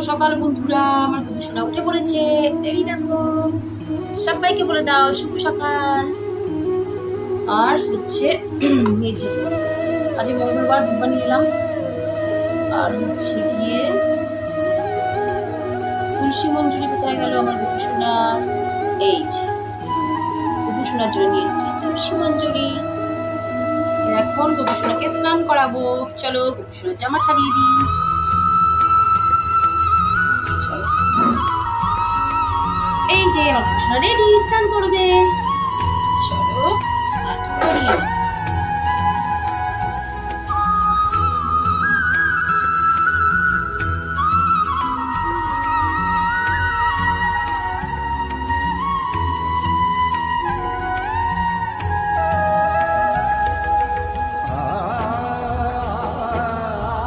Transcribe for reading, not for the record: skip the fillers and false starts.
সকাল বন্ধুরা, আমার গবেষণা উঠে পড়েছে। এই দেখো, সবাইকে বলে দাও শুভ সকাল। আর হচ্ছে এই যে আজ মঙ্গলবার দুধ বানিয়ে এলাম। আর হচ্ছে গিয়ে তুলসী মঞ্জুরি কোথায় গেল আমার গবেষণার? এই যে গবেষণার জন্য নিয়ে এসেছি তুলসী মঞ্জুরি। এখন গবেষণাকে স্নান করাবো। চলো গবেষণার জামা ছাড়িয়ে দিই। এই যে আমার গবেষণা রেডি, স্নান করবে। চলো স্নান করি।